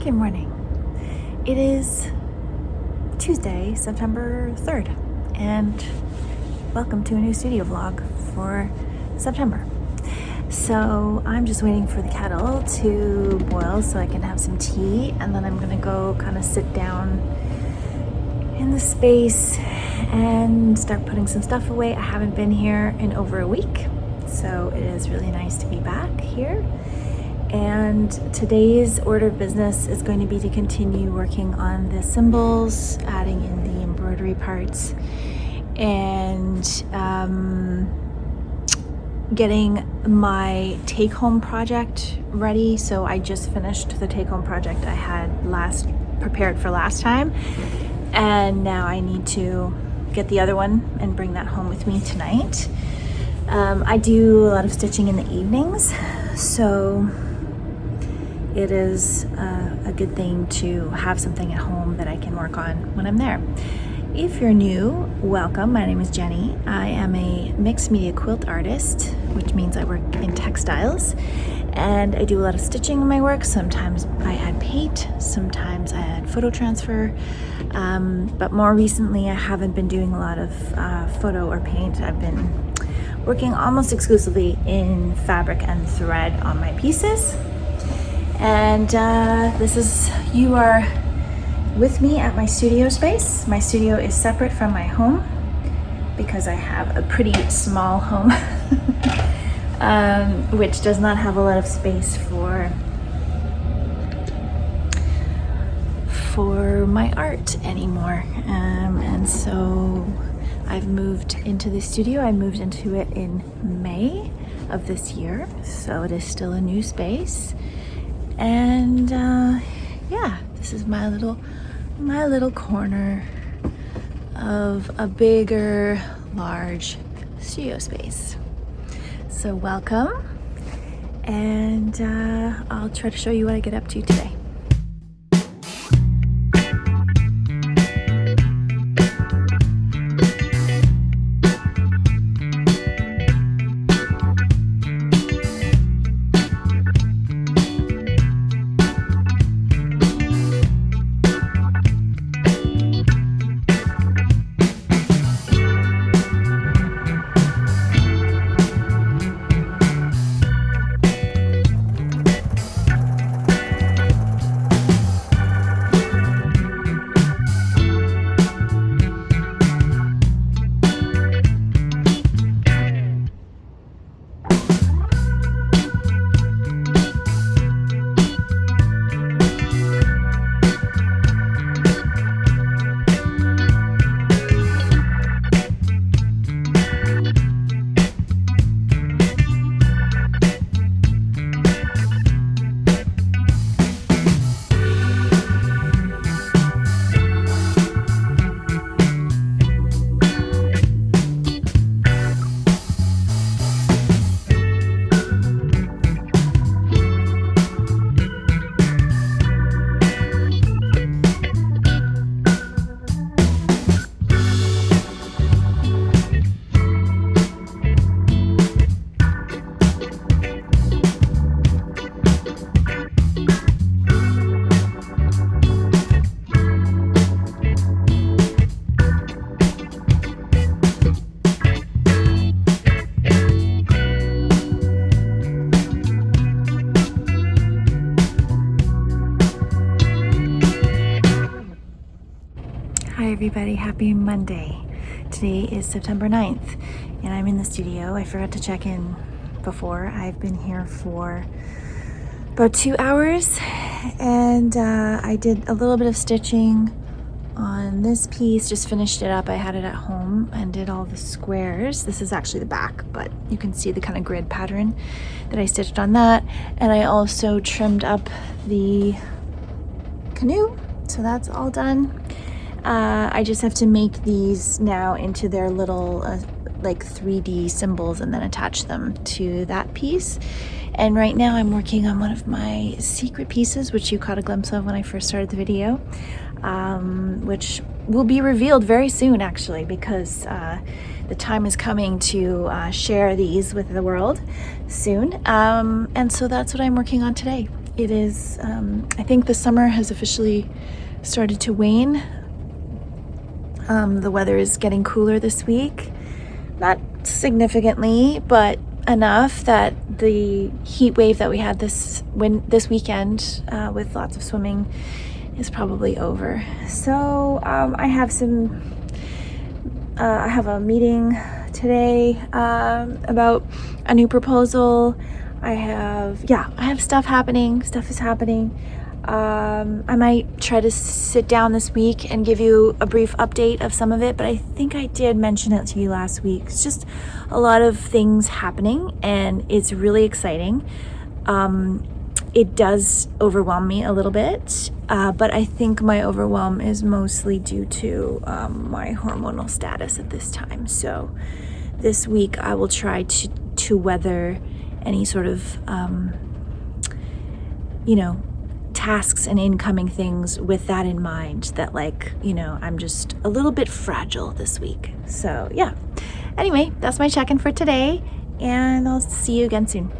Good morning. It is Tuesday, September 3rd, and welcome to a new studio vlog for September. So I'm just waiting for the kettle to boil so I can have some tea, and then I'm gonna go kind of sit down in the space and start putting some stuff away. I haven't been here in over a week, so it is really nice to be back here. And today's order of business is going to be to continue working on the symbols, adding in the embroidery parts, and getting my take-home project ready. So I just finished the take-home project I had prepared for last time, and now I need to get the other one and bring that home with me tonight. I do a lot of stitching in the evenings, so it is a good thing to have something at home that I can work on when I'm there. If you're new, welcome. My name is Jenny. I am a mixed media quilt artist, which means I work in textiles, and I do a lot of stitching in my work. Sometimes I add paint, sometimes I add photo transfer, but more recently I haven't been doing a lot of photo or paint. I've been working almost exclusively in fabric and thread on my pieces. And you are with me at my studio space. My studio is separate from my home because I have a pretty small home, which does not have a lot of space for my art anymore. And so I've moved into the studio. I moved into it in May of this year, so it is still a new space. And yeah, this is my little corner of a bigger, large studio space. So welcome, and I'll try to show you what I get up to today. Hi everybody, happy Monday. Today is September 9th and I'm in the studio. I forgot to check in before. I've been here for about 2 hours, and I did a little bit of stitching on this piece, just finished it up. I had it at home and did all the squares. This is actually the back, but you can see the kind of grid pattern that I stitched on that. And I also trimmed up the canoe, so that's all done. I just have to make these now into their little like 3D symbols and then attach them to that piece. And right now I'm working on one of my secret pieces, which you caught a glimpse of when I first started the video, which will be revealed very soon actually, because the time is coming to share these with the world soon. And so that's what I'm working on today. It is, I think the summer has officially started to wane. The weather is getting cooler this week. Not significantly, but enough that the heat wave that we had this weekend with lots of swimming is probably over. So I have a meeting today about a new proposal. I have stuff happening. Stuff is happening. I might try to sit down this week and give you a brief update of some of it, but I think I did mention it to you last week. It's just a lot of things happening and it's really exciting. It does overwhelm me a little bit, but I think my overwhelm is mostly due to my hormonal status at this time. So this week I will try to weather any sort of, tasks and incoming things with that in mind, that I'm just a little bit fragile this week. So yeah, anyway, that's my check-in for today, and I'll see you again soon.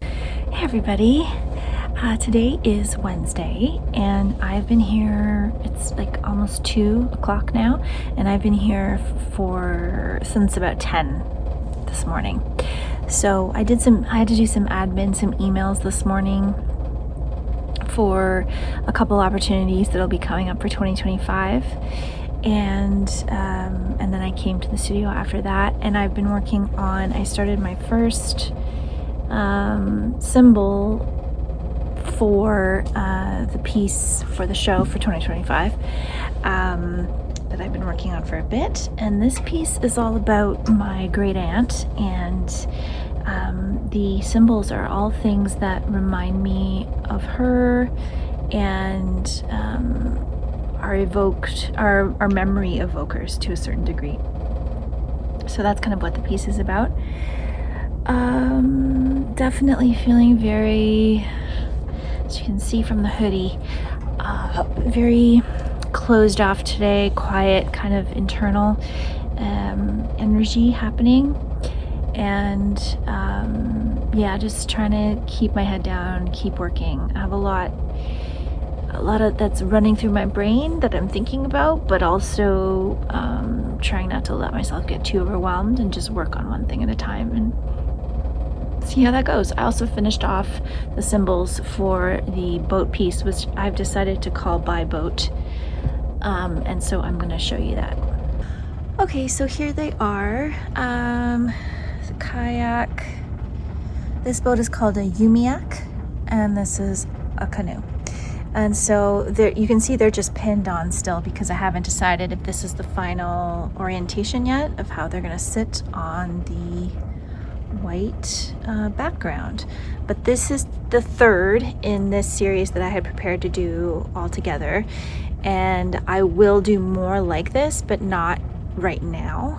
Hey everybody. Today is Wednesday, and I've been here, it's like almost 2 o'clock now, and I've been here since about 10 this morning. So I had to do some admin, some emails this morning for a couple opportunities that'll be coming up for 2025. And then I came to the studio after that, and I've been working on, I started my first symbol for the piece for the show for 2025 that I've been working on for a bit. And this piece is all about my great aunt, and the symbols are all things that remind me of her and are memory evokers to a certain degree. So that's kind of what the piece is about. Definitely feeling very, as you can see from the hoodie, very closed off today, quiet, kind of internal energy happening. And just trying to keep my head down, keep working. I have a lot of that's running through my brain that I'm thinking about, but also trying not to let myself get too overwhelmed and just work on one thing at a time and see how that goes. I also finished off the symbols for the boat piece, which I've decided to call By Boat, and so I'm going to show you that. Okay, so here they are. The kayak. This boat is called a Umiak, and this is a canoe. And so there, you can see they're just pinned on still because I haven't decided if this is the final orientation yet of how they're going to sit on the white background. But this is the third in this series that I had prepared to do all together, and I will do more like this, but not right now,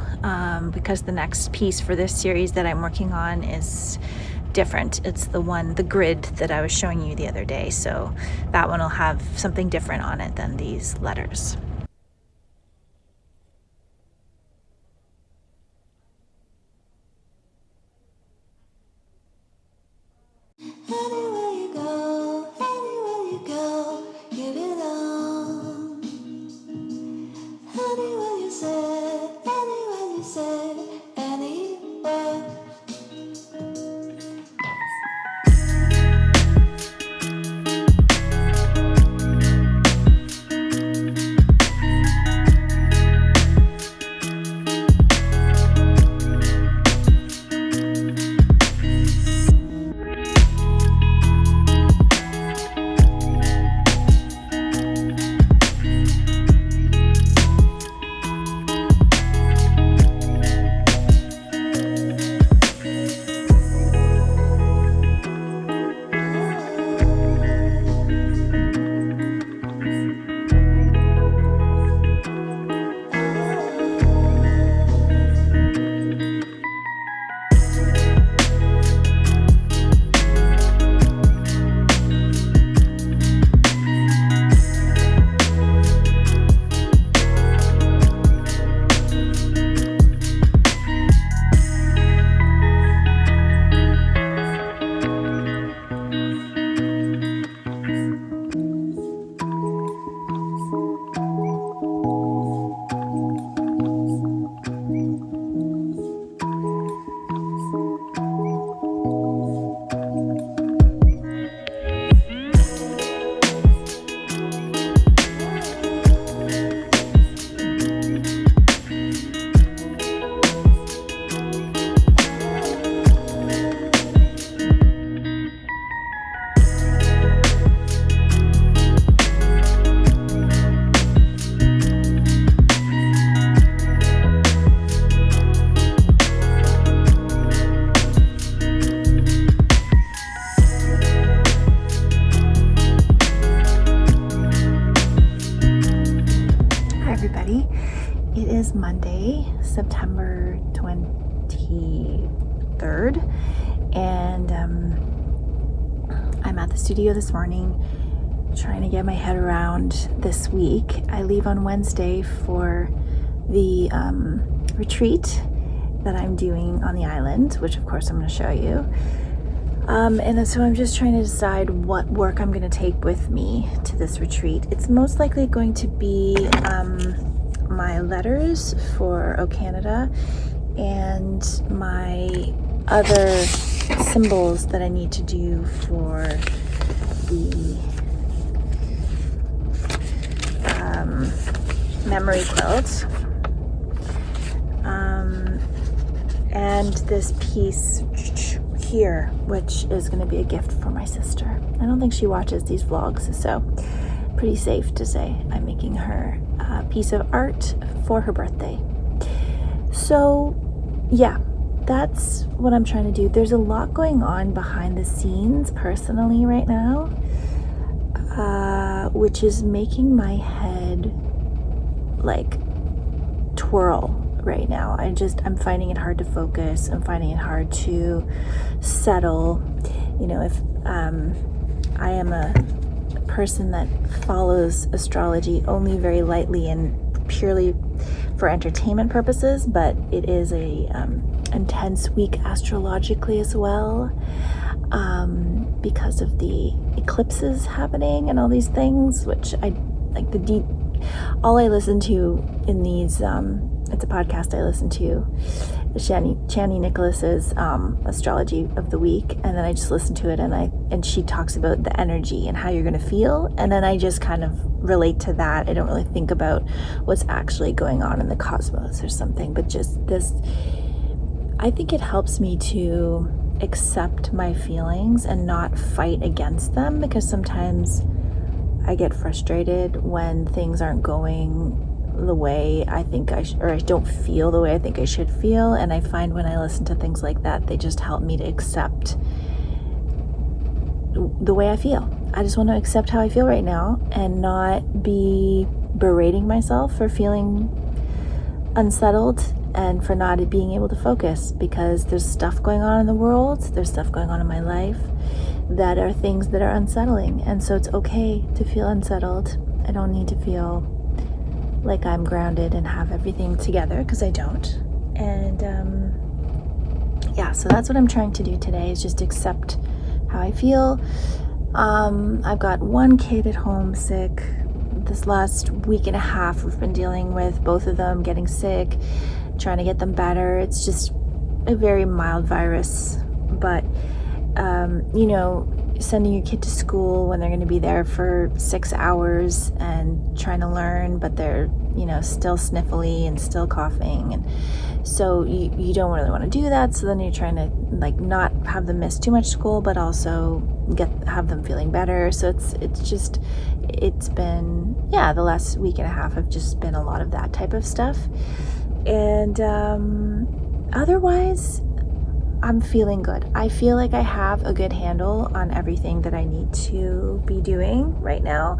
because the next piece for this series that I'm working on is different. It's the grid that I was showing you the other day, so that one will have something different on it than these letters. Anywhere you go, give it on. Anywhere you said, anywhere. September 23rd, and I'm at the studio this morning trying to get my head around this week. I leave on Wednesday for the retreat that I'm doing on the island, which of course I'm going to show you. And so I'm just trying to decide what work I'm going to take with me to this retreat. It's most likely going to be my letters for O Canada and my other symbols that I need to do for the memory quilt. And this piece here, which is going to be a gift for my sister. I don't think she watches these vlogs, so pretty safe to say I'm making her a piece of art for her birthday. So yeah, that's what I'm trying to do. There's a lot going on behind the scenes personally right now, which is making my head like twirl right now. I'm finding it hard to focus. I'm finding it hard to settle. You know, if I am a person that follows astrology only very lightly and purely for entertainment purposes, but it is a intense week astrologically as well, because of the eclipses happening and all these things, which I like. All I listen to in these it's a podcast I listen to, Chani Nicholas's astrology of the week, and then I just listen to it, and she talks about the energy and how you're going to feel, and then I just kind of relate to that. I don't really think about what's actually going on in the cosmos or something, but just this, I think it helps me to accept my feelings and not fight against them, because sometimes I get frustrated when things aren't going the way I think or I don't feel the way I think I should feel. And I find when I listen to things like that, they just help me to accept the way I feel. I just want to accept how I feel right now and not be berating myself for feeling unsettled and for not being able to focus, because there's stuff going on in the world, there's stuff going on in my life that are things that are unsettling. And so it's okay to feel unsettled. I don't need to feel like I'm grounded and have everything together, because I don't. And yeah, so that's what I'm trying to do today, is just accept how I feel. I've got one kid at home sick. This last week and a half we've been dealing with both of them getting sick, trying to get them better. It's just a very mild virus, but you know, sending your kid to school when they're going to be there for 6 hours and trying to learn, but they're, you know, still sniffly and still coughing, and so you don't really want to do that. So then you're trying to like not have them miss too much school, but also have them feeling better. So it's been, yeah, the last week and a half have just been a lot of that type of stuff. And otherwise, I'm feeling good. I feel like I have a good handle on everything that I need to be doing right now.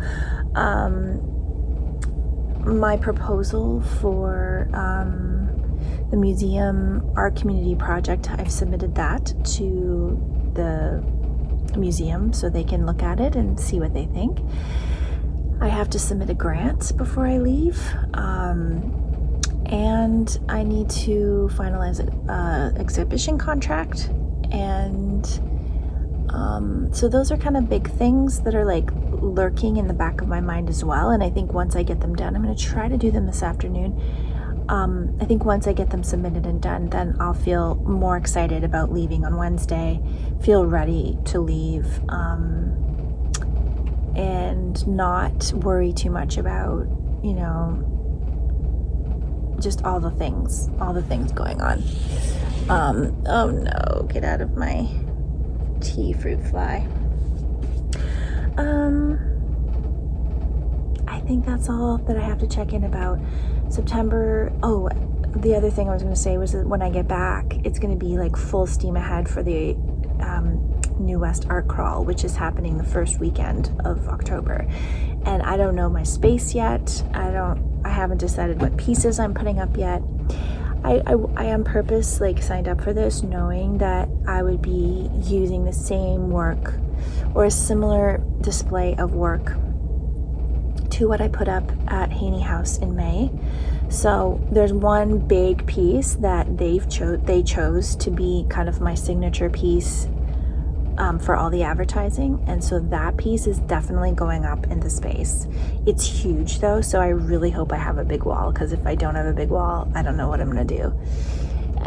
My proposal for the museum art community project, I've submitted that to the museum so they can look at it and see what they think. I have to submit a grant before I leave. And I need to finalize an exhibition contract. And so those are kind of big things that are like lurking in the back of my mind as well. And I think once I get them done, I'm going to try to do them this afternoon. I think once I get them submitted and done, then I'll feel more excited about leaving on Wednesday, feel ready to leave, and not worry too much about, you know, just all the things going on. Oh no, get out of my tea, fruit fly. I think that's all that I have to check in about September. Oh, the other thing I was going to say was that when I get back, it's going to be like full steam ahead for the New West Art Crawl, which is happening the first weekend of October. And I don't know my space yet. I haven't decided what pieces I'm putting up yet. I on purpose like signed up for this knowing that I would be using the same work or a similar display of work to what I put up at Haney House in May. So there's one big piece that they chose to be kind of my signature piece for all the advertising, and so that piece is definitely going up in the space. It's huge though, so I really hope I have a big wall, because if I don't have a big wall, I don't know what I'm gonna do.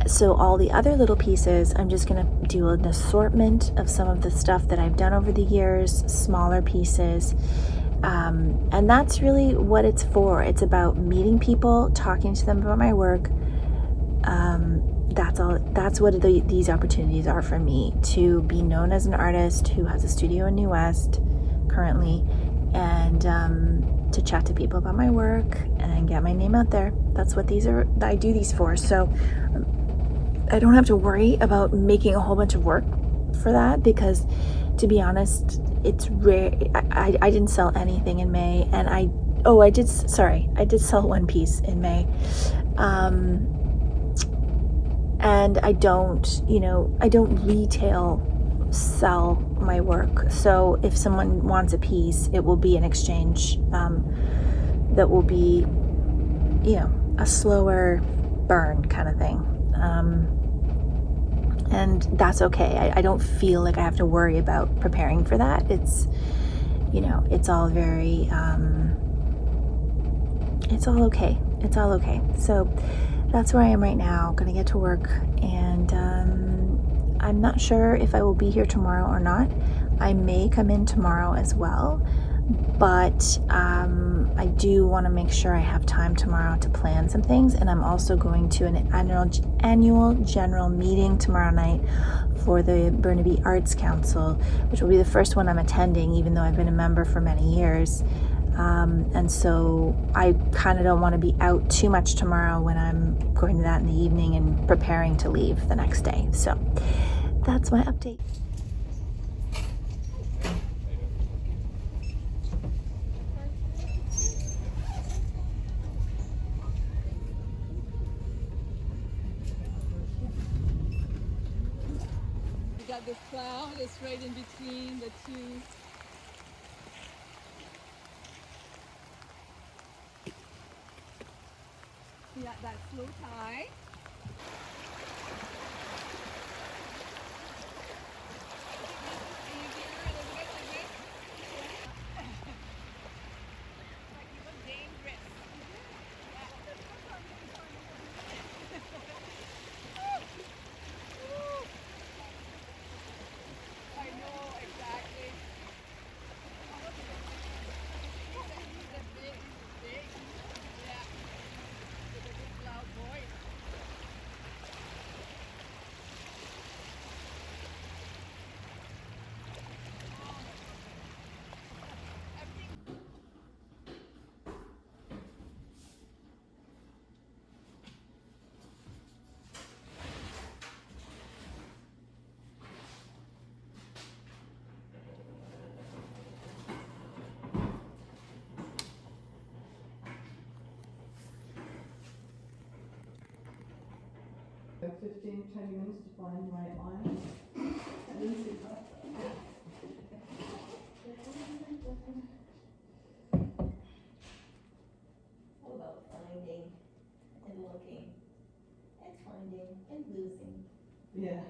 So all the other little pieces, I'm just gonna do an assortment of some of the stuff that I've done over the years, smaller pieces. And that's really what it's for. It's about meeting people, talking to them about my work. That's what these opportunities are for me, to be known as an artist who has a studio in New West currently, and to chat to people about my work and get my name out there. That's what I do these for. So I don't have to worry about making a whole bunch of work for that, because to be honest, it's rare. I didn't sell anything in May, and I did sell one piece in May. And I don't retail sell my work. So if someone wants a piece, it will be an exchange that will be, a slower burn kind of thing. And that's okay. I don't feel like I have to worry about preparing for that. It's, it's all very, it's all okay. It's all okay. So that's where I am right now. Gonna get to work, and I'm not sure if I will be here tomorrow or not. I may come in tomorrow as well, but I do want to make sure I have time tomorrow to plan some things. And I'm also going to an annual general meeting tomorrow night for the Burnaby Arts Council, which will be the first one I'm attending, even though I've been a member for many years. And so I kind of don't want to be out too much tomorrow when I'm going to that in the evening and preparing to leave the next day. So that's my update. We got the cloud, it's right in between the two. Yeah, that's low tide. Like 15, 20 minutes to find the right line. I didn't see that. All about finding and looking and finding and losing. Yeah.